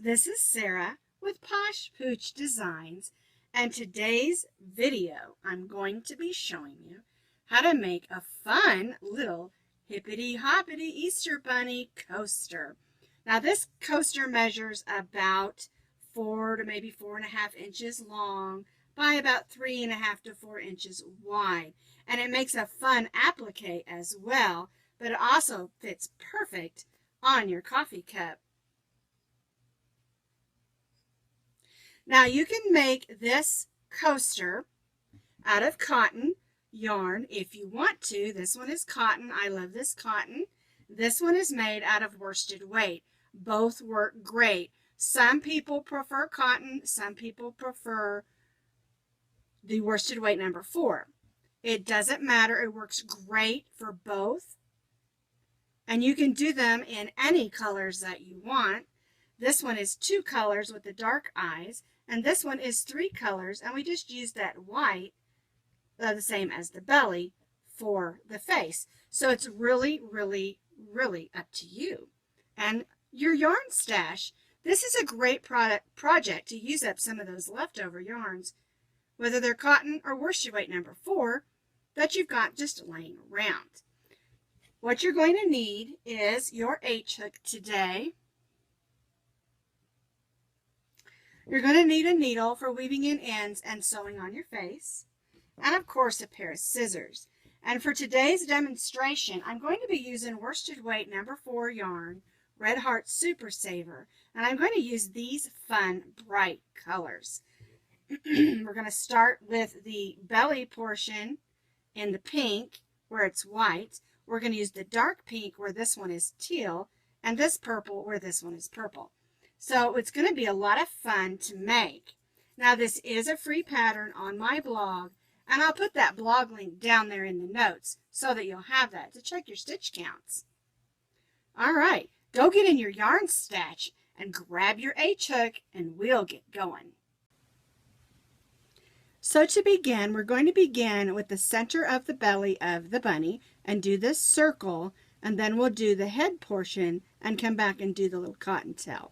This is Sarah with Posh Pooch Designs, and today's video I'm going to be showing you how to make a fun little hippity-hoppity Easter Bunny coaster. Now this coaster measures about 4 to maybe 4.5 inches long by about 3.5 to 4 inches wide, and it makes a fun applique as well, but it also fits perfect on your coffee cup. Now you can make this coaster out of cotton yarn if you want to. This one is cotton. I love this cotton. This one is made out of worsted weight. Both work great. Some people prefer cotton. Some people prefer the worsted weight number 4. It doesn't matter. It works great for both. And you can do them in any colors that you want. This one is 2 colors with the dark eyes, and this one is 3 colors, and we just used that white, the same as the belly, for the face. So it's really, really, really up to you. And your yarn stash, this is a great project to use up some of those leftover yarns, whether they're cotton or worsted weight number 4 that you've got just laying around. What you're going to need is your H-hook today. You're going to need a needle for weaving in ends and sewing on your face, and of course a pair of scissors. And for today's demonstration, I'm going to be using worsted weight number 4 yarn, Red Heart Super Saver, and I'm going to use these fun bright colors. We're going to start with the belly portion in the pink where it's white. We're going to use the dark pink where this one is teal, and this purple where this one is purple. So it's going to be a lot of fun to make. Now this is a free pattern on my blog, and I'll put that blog link down there in the notes so that you'll have that to check your stitch counts. All right, go get in your yarn stash and grab your H-hook and we'll get going. So to begin, we're going to begin with the center of the belly of the bunny and do this circle, and then we'll do the head portion and come back and do the little cotton tail.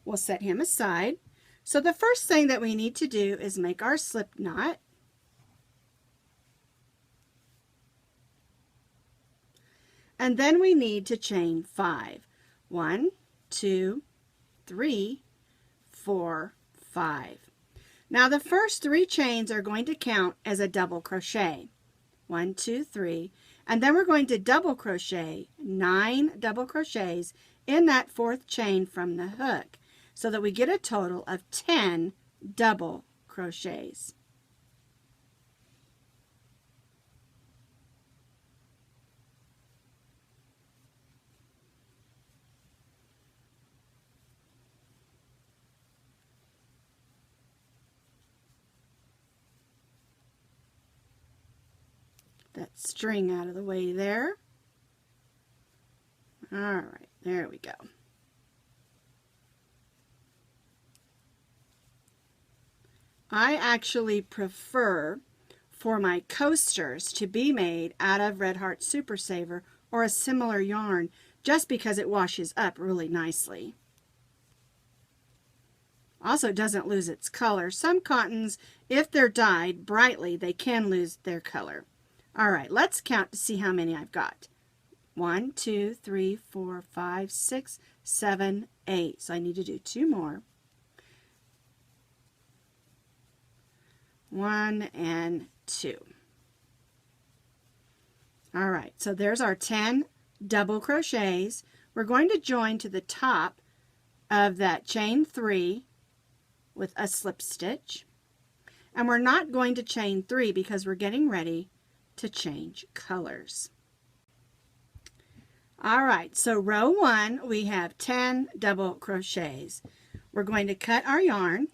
We'll set him aside. So the first thing that we need to do is make our slip knot. And then we need to chain 5. 1, 2, 3, 4, 5. Now the first 3 chains are going to count as a double crochet. 1, 2, 3. And then we're going to double crochet 9 double crochets in that 4th chain from the hook, so that we get a total of 10 double crochets. That string out of the way there. All right, there we go. I actually prefer for my coasters to be made out of Red Heart Super Saver or a similar yarn, just because it washes up really nicely. Also, it doesn't lose its color. Some cottons, if they're dyed brightly, they can lose their color. All right, let's count to see how many I've got. 1, 2, 3, 4, 5, 6, 7, 8. So I need to do 2 more. 1 and 2. All right, so there's our 10 double crochets. We're going to join to the top of that chain 3 with a slip stitch, and we're not going to chain 3 because we're getting ready to change colors. All right, so row 1 we have 10 double crochets. We're going to cut our yarn.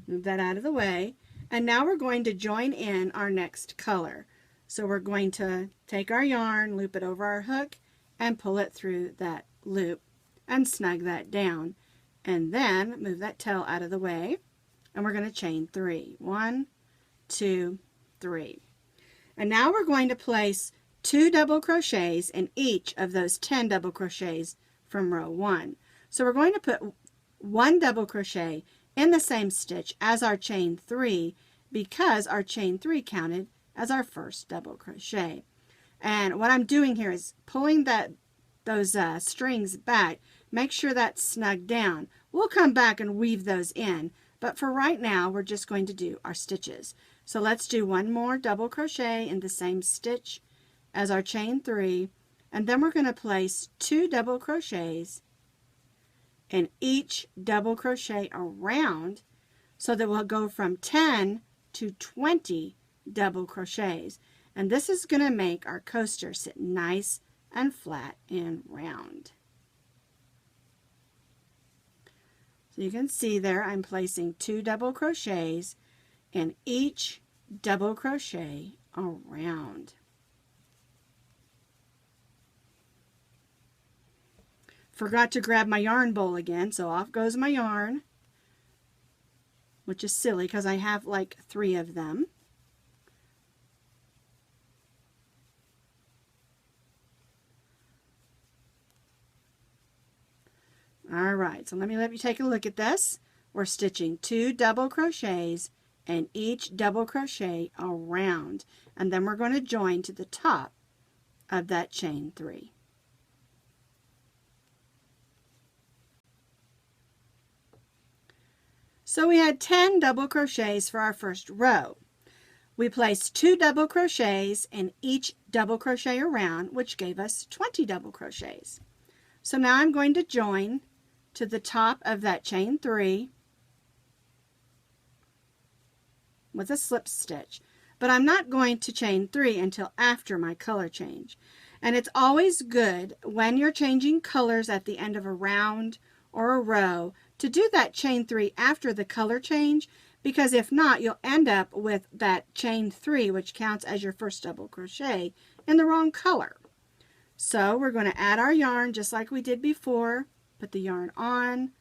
Move that out of the way. And now we're going to join in our next color. So we're going to take our yarn, loop it over our hook, and pull it through that loop and snug that down. And then move that tail out of the way. And we're going to chain 3. 1, 2, 3. And now we're going to place 2 double crochets in each of those 10 double crochets from row 1. So we're going to put 1 double crochet in the same stitch as our chain 3 because our chain 3 counted as our first double crochet. And what I'm doing here is pulling those strings back. Make sure that's snug down. We'll come back and weave those in, but for right now we're just going to do our stitches. So let's do 1 more double crochet in the same stitch as our chain 3, and then we're going to place 2 double crochets in each double crochet around, so that we'll go from 10 to 20 double crochets. And this is going to make our coaster sit nice and flat and round. So you can see there I'm placing 2 double crochets in each double crochet around. Forgot to grab my yarn bowl again, so off goes my yarn, which is silly because I have like 3 of them. Alright, so let you take a look at this. We're stitching 2 double crochets in each double crochet around, and then we're going to join to the top of that chain 3. So we had 10 double crochets for our first row. We placed 2 double crochets in each double crochet around, which gave us 20 double crochets. So now I'm going to join to the top of that chain 3 with a slip stitch, but I'm not going to chain 3 until after my color change. And it's always good when you're changing colors at the end of a round or a row to do that chain 3 after the color change, because if not, you'll end up with that chain 3, which counts as your first double crochet, in the wrong color. So we're going to add our yarn just like we did before. Put the yarn on,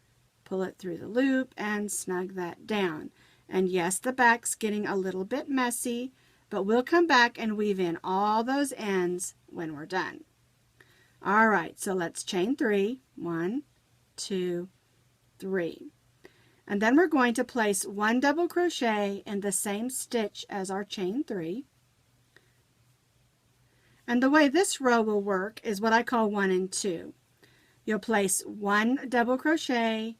pull it through the loop, and snug that down. And yes, the back's getting a little bit messy, but we'll come back and weave in all those ends when we're done. Alright, so let's chain 3. 1, 2, 3. And then we're going to place 1 double crochet in the same stitch as our chain 3. And the way this row will work is what I call 1 and 2. You'll place 1 double crochet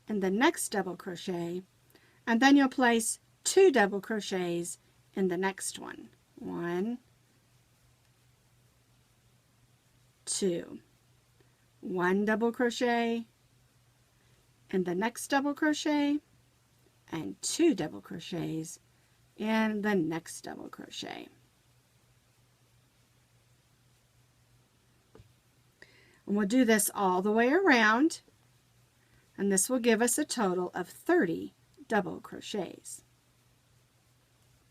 in the next double crochet, and then you'll place 2 double crochets in the next one. 1, 2. 1 double crochet in the next double crochet, and 2 double crochets in the next double crochet. And we'll do this all the way around, and this will give us a total of 30 double crochets.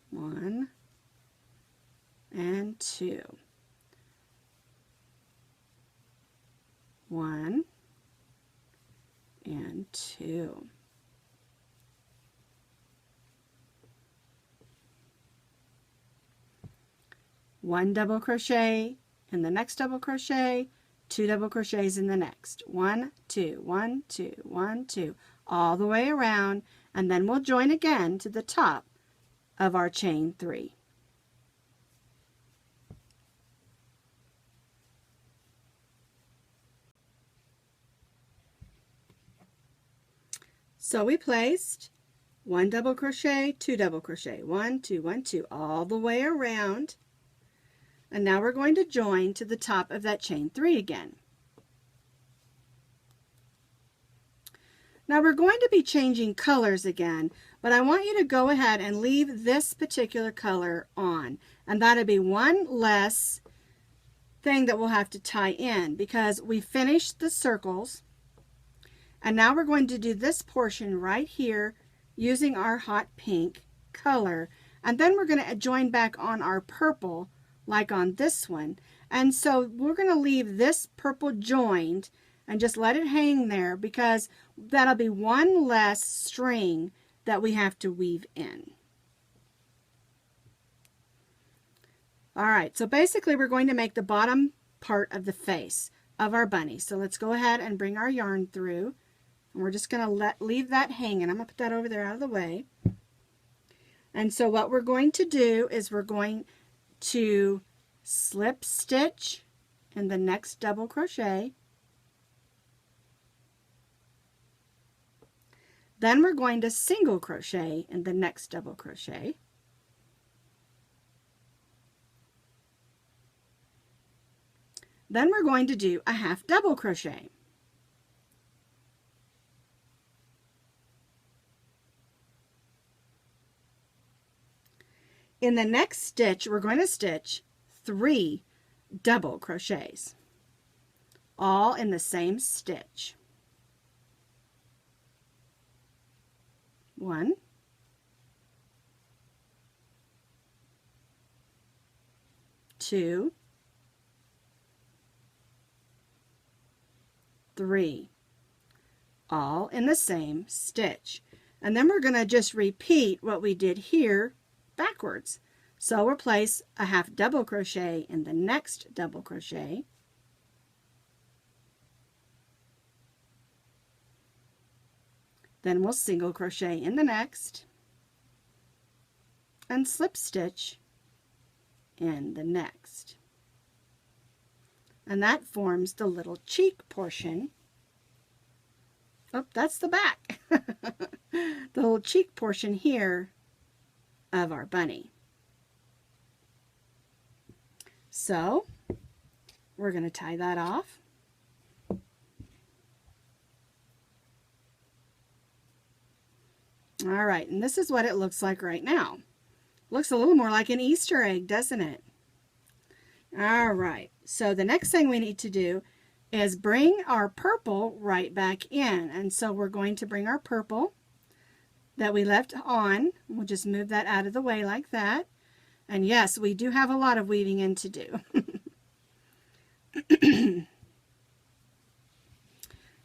1 and 2. 1 and 2. One double crochet in the next double crochet, 2 double crochets in the next. 1, 2, 1, 2, 1, 2, all the way around, and then we'll join again to the top of our chain 3. So we placed 1 double crochet, 2 double crochet, 1, 2, 1, 2, all the way around. And now we're going to join to the top of that chain 3 again. Now we're going to be changing colors again, but I want you to go ahead and leave this particular color on. And that'll be one less thing that we'll have to tie in, because we finished the circles. And now we're going to do this portion right here using our hot pink color. And then we're going to join back on our purple like on this one. And so we're going to leave this purple joined and just let it hang there, because that'll be one less string that we have to weave in. Alright, so basically we're going to make the bottom part of the face of our bunny. So let's go ahead and bring our yarn through. And we're just going to leave that hanging. I'm going to put that over there out of the way. And so what we're going to do is we're going to slip stitch in the next double crochet. Then we're going to single crochet in the next double crochet. Then we're going to do a half double crochet. In the next stitch, we're going to stitch 3 double crochets, all in the same stitch. 1, 2, 3, all in the same stitch. And then we're going to just repeat what we did here backwards. So we'll place a half double crochet in the next double crochet. Then we'll single crochet in the next and slip stitch in the next. And that forms the little cheek portion. Oh, that's the back. The little cheek portion here of our bunny. So we're going to tie that off. All right, and this is what it looks like right now. Looks a little more like an Easter egg, doesn't it? All right, so the next thing we need to do is bring our purple right back in. And so we're going to bring our purple that we left on. We'll just move that out of the way like that. And yes, we do have a lot of weaving in to do.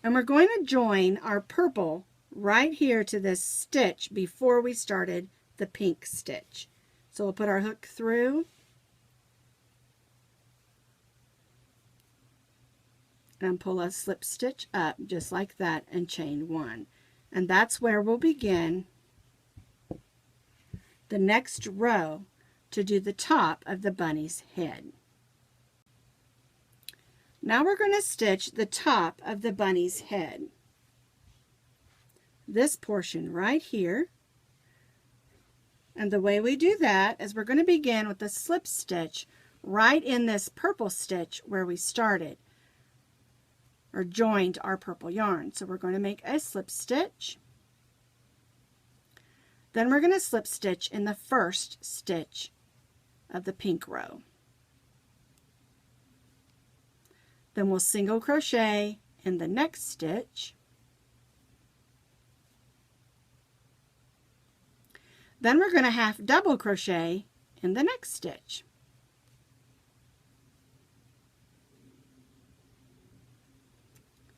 And we're going to join our purple right here to this stitch before we started the pink stitch. So we'll put our hook through and pull a slip stitch up just like that and chain 1. And that's where we'll begin the next row to do the top of the bunny's head. Now we're going to stitch the top of the bunny's head. This portion right here. And the way we do that is we're going to begin with a slip stitch right in this purple stitch where we started or joined our purple yarn. So we're going to make a slip stitch. Then we're going to slip stitch in the first stitch of the pink row. Then we'll single crochet in the next stitch. Then we're going to half double crochet in the next stitch.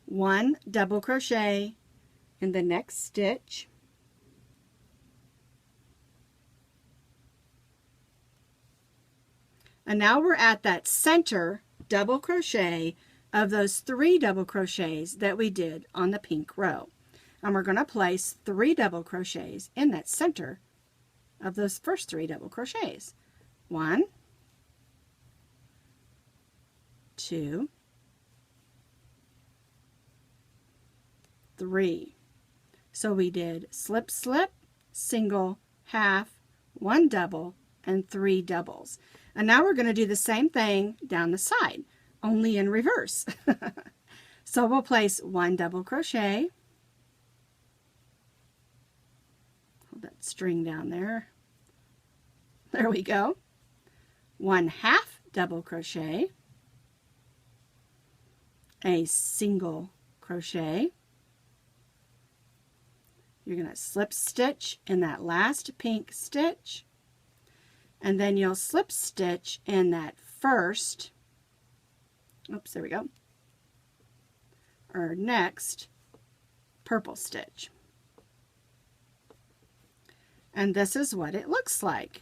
One double crochet in the next stitch. And now we're at that center double crochet of those 3 double crochets that we did on the pink row. And we're going to place 3 double crochets in that center of those first 3 double crochets. 1, 2, 3. So we did slip, slip, single, half, 1 double, and 3 doubles. And now we're going to do the same thing down the side, only in reverse. So we'll place 1 double crochet. Hold that string down there. There we go. 1 half double crochet. A single crochet. You're going to slip stitch in that last pink stitch. And then you'll slip stitch in that first, oops, there we go, or next purple stitch. And this is what it looks like.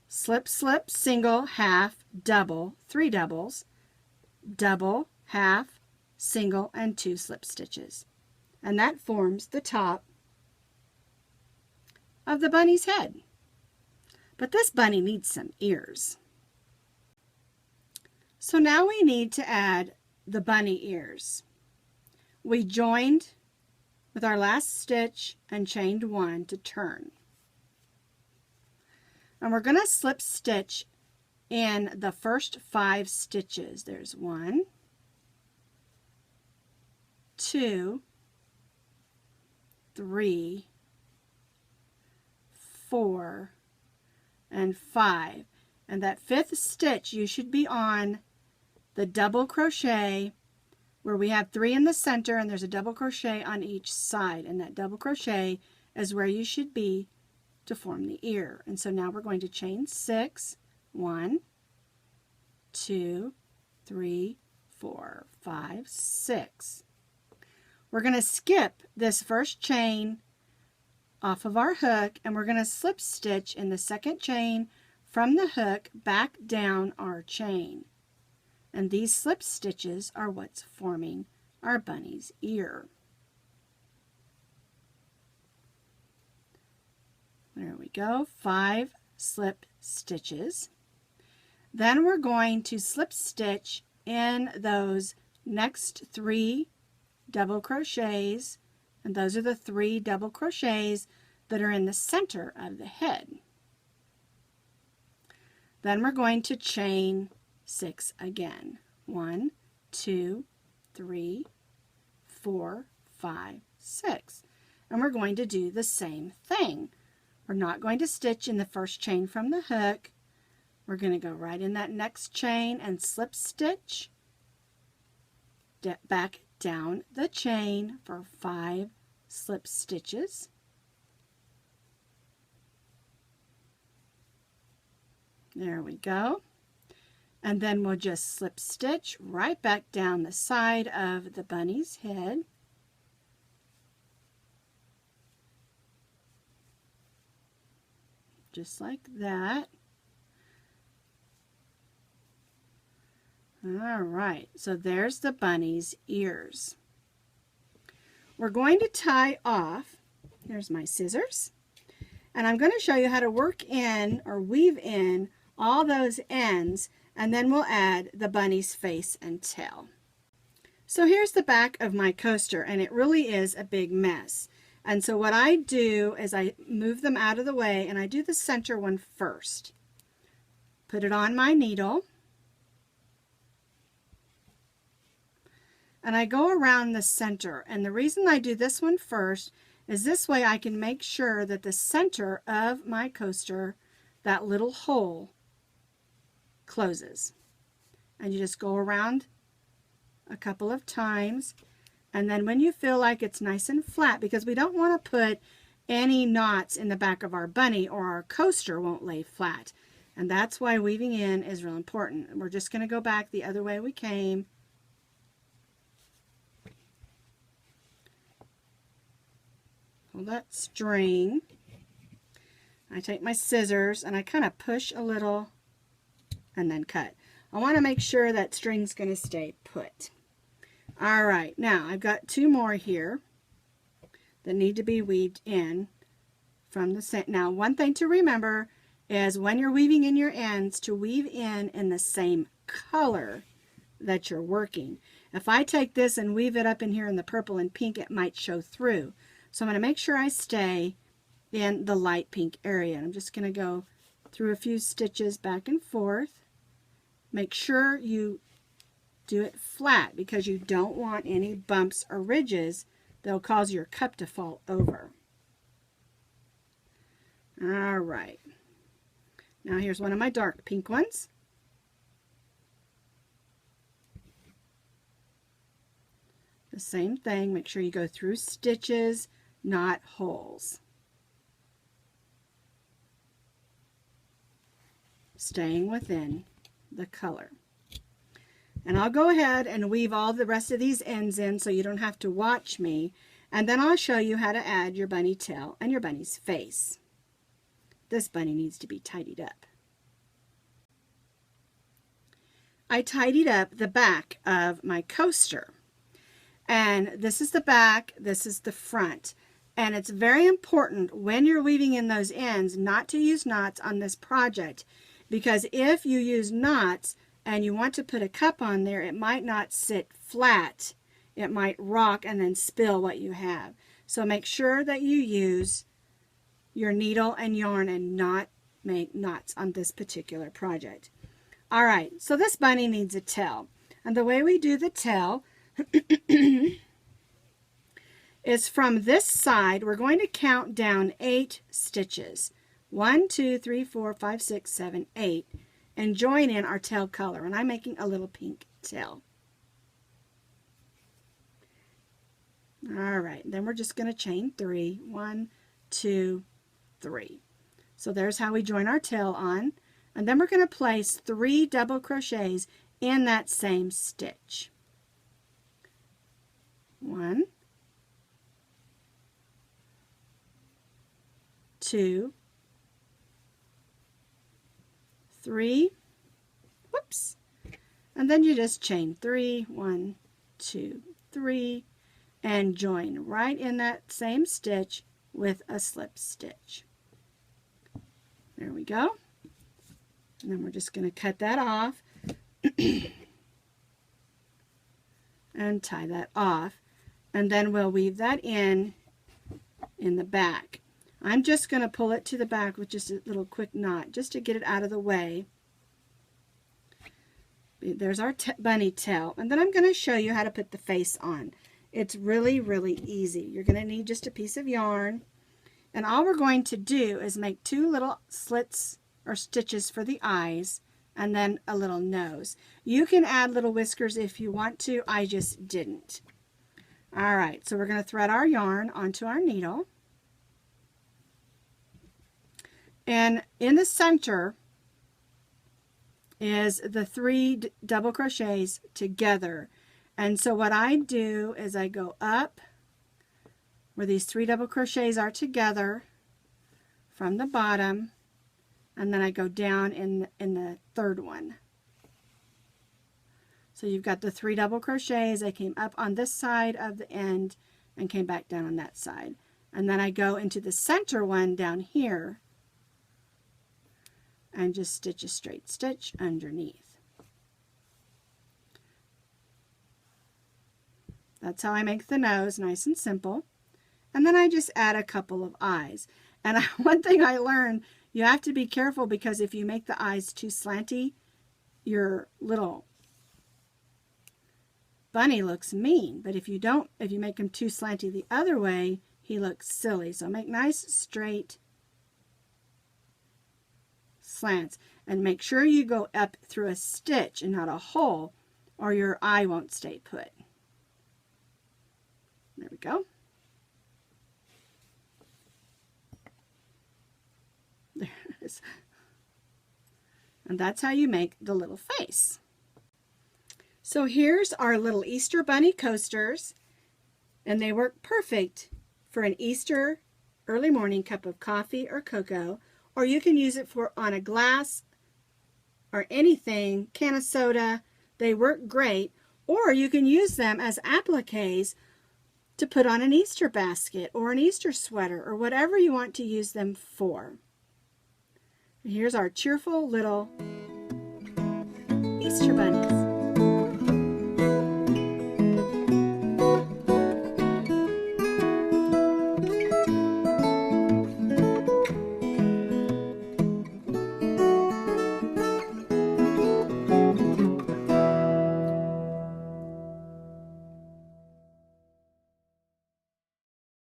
Slip, slip, single, half, double, 3 doubles, double, half, single, and 2 slip stitches. And that forms the top of the bunny's head. But this bunny needs some ears. So now we need to add the bunny ears. We joined with our last stitch and chained 1 to turn. And we're going to slip stitch in the first 5 stitches. There's 1, 2, 3, 4, and 5. And that 5th stitch, you should be on the double crochet where we have 3 in the center and there's a double crochet on each side, and that double crochet is where you should be to form the ear. And so now we're going to chain 6, 1, 2, 3, 4, 5, 6. We're going to skip this first chain off of our hook, and we're going to slip stitch in the second chain from the hook back down our chain. And these slip stitches are what's forming our bunny's ear. There we go, 5 slip stitches. Then we're going to slip stitch in those next 3 double crochets, and those are the 3 double crochets that are in the center of the head. Then we're going to chain 6 again. 1, 2, 3, 4, 5, 6. And we're going to do the same thing. We're not going to stitch in the first chain from the hook. We're going to go right in that next chain and slip stitch back down the chain for 5 slip stitches. There we go. And then we'll just slip stitch right back down the side of the bunny's head. Just like that. All right, so there's the bunny's ears. We're going to tie off, here's my scissors, and I'm going to show you how to work in or weave in all those ends, and then we'll add the bunny's face and tail. So here's the back of my coaster, and it really is a big mess. And so what I do is I move them out of the way, and I do the center one first. Put it on my needle, and I go around the center. And the reason I do this one first is this way I can make sure that the center of my coaster, that little hole, closes. And you just go around a couple of times, and then when you feel like it's nice and flat, because we don't want to put any knots in the back of our bunny or our coaster won't lay flat. And that's why weaving in is real important. And we're just going to go back the other way we came. Pull that string. I take my scissors and I kind of push a little and then cut. I want to make sure that string's going to stay put. All right, now I've got 2 more here that need to be weaved in from the same. Now, one thing to remember is when you're weaving in your ends to weave in the same color that you're working. If I take this and weave it up in here in the purple and pink, it might show through. So I'm going to make sure I stay in the light pink area. I'm just going to go through a few stitches back and forth. Make sure you do it flat because you don't want any bumps or ridges that'll cause your cup to fall over. All right. Now here's one of my dark pink ones. The same thing, make sure you go through stitches, not holes. Staying within the color. And I'll go ahead and weave all the rest of these ends in so you don't have to watch me. And then I'll show you how to add your bunny tail and your bunny's face. This bunny needs to be tidied up. I tidied up the back of my coaster. And this is the back, this is the front. And it's very important when you're weaving in those ends not to use knots on this project, because if you use knots and you want to put a cup on there, it might not sit flat. It might rock and then spill what you have. So make sure that you use your needle and yarn and not make knots on this particular project. All right, so this bunny needs a tail. And the way we do the tail is from this side, we're going to count down 8 stitches. 1, 2, 3, 4, 5, 6, 7, 8. And join in our tail color. And I'm making a little pink tail. All right, then we're just going to chain 3. 1, 2, 3. So there's how we join our tail on. And then we're going to place 3 double crochets in that same stitch. 1, 2, 3, whoops, and then you just chain 3, 1, 2, 3, and join right in that same stitch with a slip stitch. There we go. And then we're just going to cut that off and tie that off, and then we'll weave that in the back. I'm just going to pull it to the back with just a little quick knot just to get it out of the way. There's our bunny tail, and then I'm going to show you how to put the face on. It's really, really easy. You're going to need just a piece of yarn, and all we're going to do is make 2 little slits or stitches for the eyes and then a little nose. You can add little whiskers if you want to. I just didn't. All right, so we're going to thread our yarn onto our needle. And in the center is the 3 double crochets together. And so what I do is I go up where these 3 double crochets are together from the bottom, and then I go down in the third one. So you've got the 3 double crochets. I came up on this side of the end and came back down on that side. And then I go into the center one down here and just stitch a straight stitch underneath. That's how I make the nose, nice and simple. And then I just add a couple of eyes. And one thing I learned, you have to be careful, because if you make the eyes too slanty, your little bunny looks mean. But if you don't, if you make him too slanty the other way, he looks silly. So make nice straight slants, and make sure you go up through a stitch and not a hole, or your eye won't stay put. There we go. There it is. And that's how you make the little face. So here's our little Easter bunny coasters, and they work perfect for an Easter early morning cup of coffee or cocoa, or you can use it for on a glass or anything, can of soda. They work great. Or you can use them as appliques to put on an Easter basket or an Easter sweater or whatever you want to use them for. Here's our cheerful little Easter bunnies.